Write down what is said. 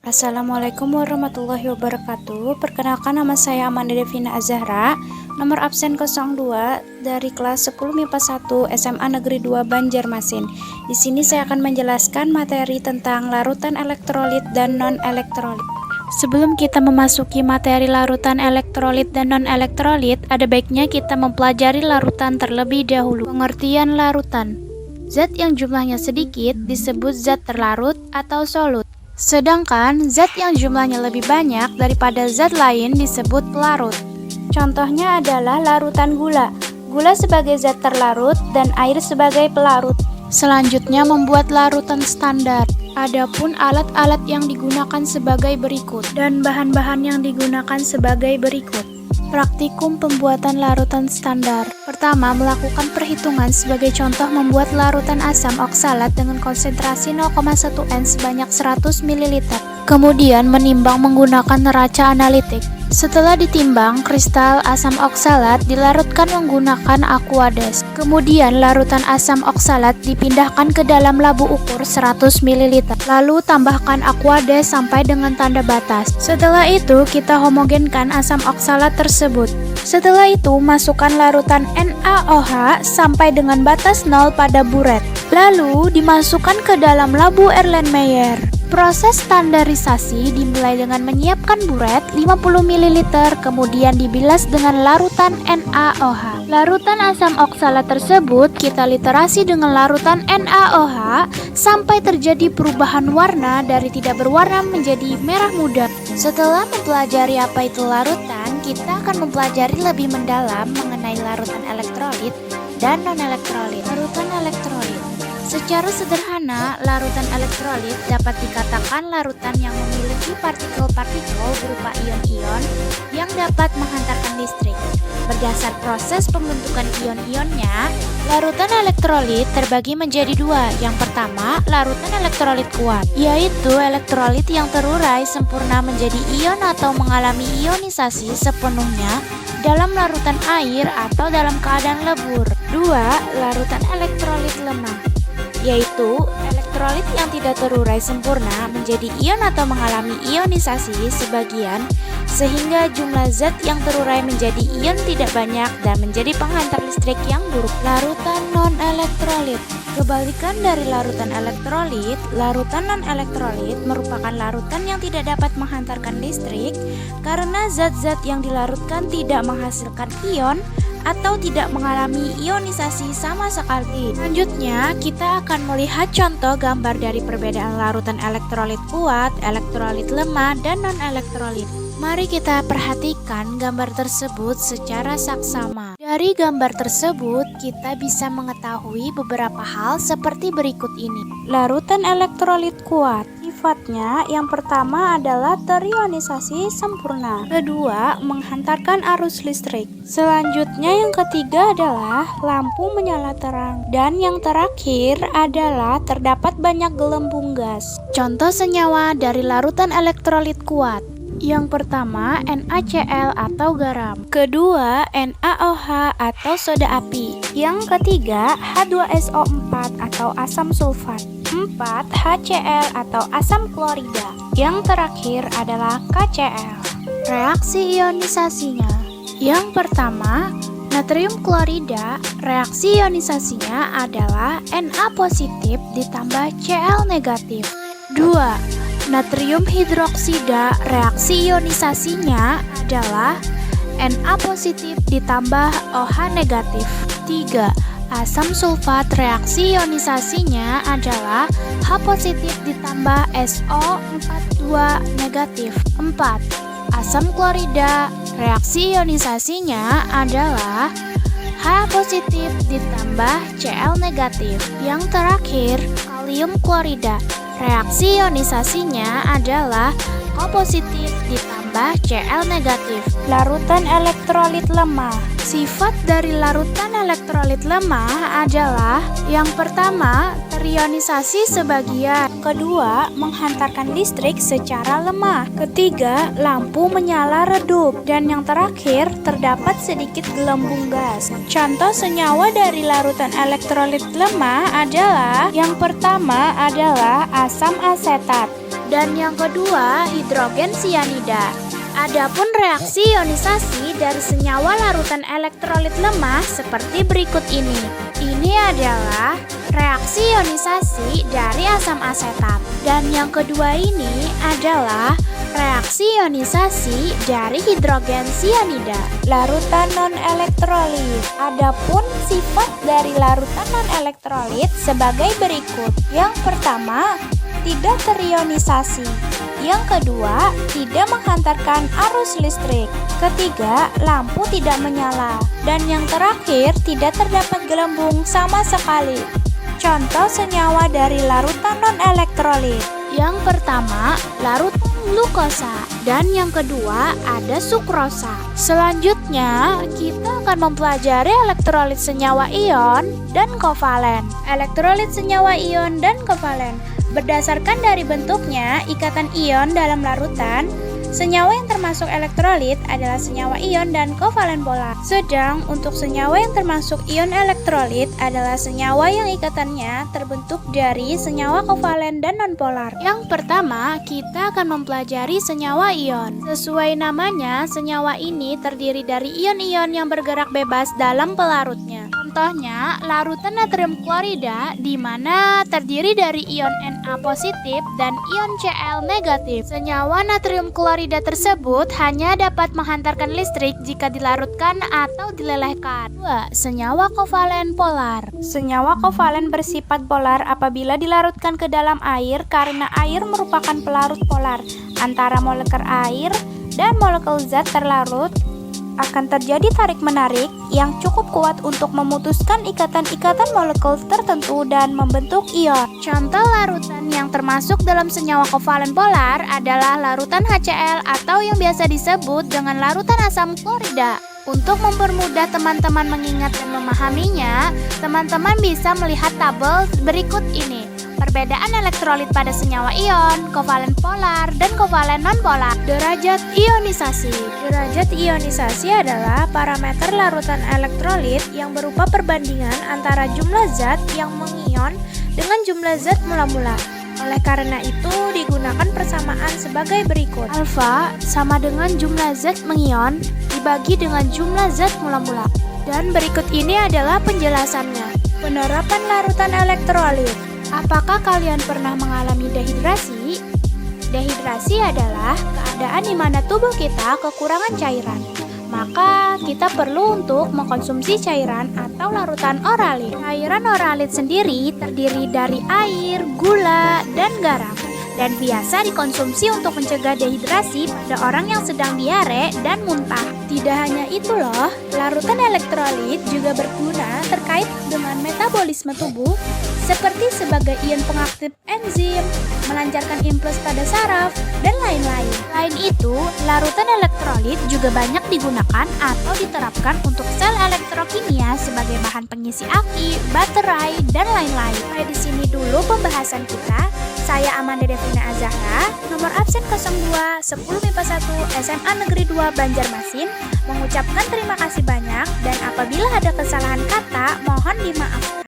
Assalamualaikum warahmatullahi wabarakatuh. Perkenalkan, nama saya Amanda Devina Azahra, nomor absen 02 dari kelas 10 MIPA 1 SMA Negeri 2 Banjarmasin. Di sini saya akan menjelaskan materi tentang larutan elektrolit dan non-elektrolit. Sebelum kita memasuki materi larutan elektrolit dan non-elektrolit, ada baiknya kita mempelajari larutan terlebih dahulu. Pengertian larutan: zat yang jumlahnya sedikit disebut zat terlarut atau solut. Sedangkan zat yang jumlahnya lebih banyak daripada zat lain disebut pelarut. Contohnya adalah larutan gula. Gula sebagai zat terlarut dan air sebagai pelarut. Selanjutnya membuat larutan standar. Adapun alat-alat yang digunakan sebagai berikut dan bahan-bahan yang digunakan sebagai berikut. Praktikum pembuatan larutan standar. Pertama, melakukan perhitungan. Sebagai contoh, membuat larutan asam oksalat dengan konsentrasi 0,1 N sebanyak 100 ml. Kemudian menimbang menggunakan neraca analitik. Setelah ditimbang, kristal asam oksalat dilarutkan menggunakan Aquades. Kemudian larutan asam oksalat dipindahkan ke dalam labu ukur 100 ml. Lalu tambahkan Aquades sampai dengan tanda batas. Setelah itu kita homogenkan asam oksalat tersebut. Setelah itu masukkan larutan NaOH sampai dengan batas 0 pada buret. Lalu dimasukkan ke dalam labu Erlenmeyer. Proses standarisasi dimulai dengan menyiapkan buret 50 ml, kemudian dibilas dengan larutan NaOH. Larutan asam oksalat tersebut kita literasi dengan larutan NaOH sampai terjadi perubahan warna dari tidak berwarna menjadi merah muda. Setelah mempelajari apa itu larutan, kita akan mempelajari lebih mendalam mengenai larutan elektrolit dan non-elektrolit. Larutan elektrolit. Secara sederhana, larutan elektrolit dapat dikatakan larutan yang memiliki partikel-partikel berupa ion-ion yang dapat menghantarkan listrik. Berdasar proses pembentukan ion-ionnya, larutan elektrolit terbagi menjadi dua. Yang pertama, larutan elektrolit kuat, yaitu elektrolit yang terurai sempurna menjadi ion atau mengalami ionisasi sepenuhnya dalam larutan air atau dalam keadaan lebur. Dua, larutan elektrolit lemah, yaitu elektrolit yang tidak terurai sempurna menjadi ion atau mengalami ionisasi sebagian sehingga jumlah zat yang terurai menjadi ion tidak banyak dan menjadi penghantar listrik yang buruk. Larutan non-elektrolit. Kebalikan dari larutan elektrolit, larutan non-elektrolit merupakan larutan yang tidak dapat menghantarkan listrik karena zat-zat yang dilarutkan tidak menghasilkan ion atau tidak mengalami ionisasi sama sekali. Selanjutnya, kita akan melihat contoh gambar dari perbedaan larutan elektrolit kuat, elektrolit lemah, dan non-elektrolit. Mari kita perhatikan gambar tersebut secara saksama. Dari gambar tersebut, kita bisa mengetahui beberapa hal seperti berikut ini. Larutan elektrolit kuat. Sifatnya yang pertama adalah terionisasi sempurna. Kedua, menghantarkan arus listrik. Selanjutnya yang ketiga adalah lampu menyala terang. Dan yang terakhir adalah terdapat banyak gelembung gas. Contoh senyawa dari larutan elektrolit kuat. Yang pertama, NaCl atau garam. Kedua, NaOH atau soda api. Yang ketiga, H2SO4 atau asam sulfat. 4. HCl atau asam klorida. Yang terakhir adalah KCl. Reaksi ionisasinya. Yang pertama, natrium klorida, reaksi ionisasinya adalah Na positif ditambah Cl negatif. 2. Natrium hidroksida, reaksi ionisasinya adalah Na positif ditambah OH negatif. 3. Asam sulfat, reaksi ionisasinya adalah H positif ditambah SO42 negatif. 4. Asam klorida, reaksi ionisasinya adalah H positif ditambah Cl negatif. Yang terakhir, kalium klorida, reaksi ionisasinya adalah O positif ditambah Cl negatif. Larutan elektrolit lemah. Sifat dari larutan elektrolit lemah adalah yang pertama, terionisasi sebagian. Kedua, menghantarkan listrik secara lemah. Ketiga, lampu menyala redup. Dan yang terakhir, terdapat sedikit gelembung gas. Contoh senyawa dari larutan elektrolit lemah adalah yang pertama adalah asam asetat. Dan yang kedua, hidrogen sianida. Adapun reaksi ionisasi dari senyawa larutan elektrolit lemah seperti berikut ini. Ini adalah reaksi ionisasi dari asam asetat. Dan yang kedua ini adalah reaksi ionisasi dari hidrogen sianida. Larutan non-elektrolit. Adapun sifat dari larutan non-elektrolit sebagai berikut. Yang pertama, tidak terionisasi. Yang kedua, tidak menghantarkan arus listrik. Ketiga, lampu tidak menyala. Dan yang terakhir, tidak terdapat gelembung sama sekali. Contoh senyawa dari larutan non-elektrolit. Yang pertama, larutan glukosa. Dan yang kedua, ada sukrosa. Selanjutnya, kita akan mempelajari elektrolit senyawa ion dan kovalen. Elektrolit senyawa ion dan kovalen. Berdasarkan dari bentuknya, ikatan ion dalam larutan, senyawa yang termasuk elektrolit adalah senyawa ion dan kovalen polar. Sedang untuk senyawa yang termasuk ion elektrolit adalah senyawa yang ikatannya terbentuk dari senyawa kovalen dan nonpolar. Yang pertama, kita akan mempelajari senyawa ion. Sesuai namanya, senyawa ini terdiri dari ion-ion yang bergerak bebas dalam pelarutnya. Contohnya, larutan natrium klorida di mana terdiri dari ion Na positif dan ion Cl negatif. Senyawa natrium klorida tersebut hanya dapat menghantarkan listrik jika dilarutkan atau dilelehkan. 2. Senyawa kovalen polar. Senyawa kovalen bersifat polar apabila dilarutkan ke dalam air karena air merupakan pelarut polar antara molekul air dan molekul zat terlarut. Akan terjadi tarik-menarik yang cukup kuat untuk memutuskan ikatan-ikatan molekul tertentu dan membentuk ion. Contoh larutan yang termasuk dalam senyawa kovalen polar adalah larutan HCl atau yang biasa disebut dengan larutan asam klorida. Untuk mempermudah teman-teman mengingat dan memahaminya, teman-teman bisa melihat tabel berikut ini. Perbedaan elektrolit pada senyawa ion, kovalen polar, dan kovalen nonpolar. Derajat ionisasi. Derajat ionisasi adalah parameter larutan elektrolit yang berupa perbandingan antara jumlah zat yang mengion dengan jumlah zat mula-mula. Oleh karena itu, digunakan persamaan sebagai berikut. Alfa sama dengan jumlah zat mengion dibagi dengan jumlah zat mula-mula. Dan berikut ini adalah penjelasannya. Penerapan larutan elektrolit. Apakah kalian pernah mengalami dehidrasi? Dehidrasi adalah keadaan di mana tubuh kita kekurangan cairan. Maka kita perlu untuk mengkonsumsi cairan atau larutan oralit. Cairan oralit sendiri terdiri dari air, gula, dan garam. Dan biasa dikonsumsi untuk mencegah dehidrasi pada orang yang sedang diare dan muntah. Tidak hanya itu loh, larutan elektrolit juga berguna terkait dengan metabolisme tubuh seperti sebagai ion pengaktif enzim, melancarkan impuls pada saraf, dan lain-lain. Selain itu, larutan elektrolit juga banyak digunakan atau diterapkan untuk sel elektrokimia sebagai bahan pengisi aki, baterai, dan lain-lain. Sampai di sini dulu pembahasan kita. Saya Amanda Devina Azahra, nomor absen 02 10 MIPA 1 SMA Negeri 2 Banjarmasin, mengucapkan terima kasih banyak dan apabila ada kesalahan kata mohon dimaafkan.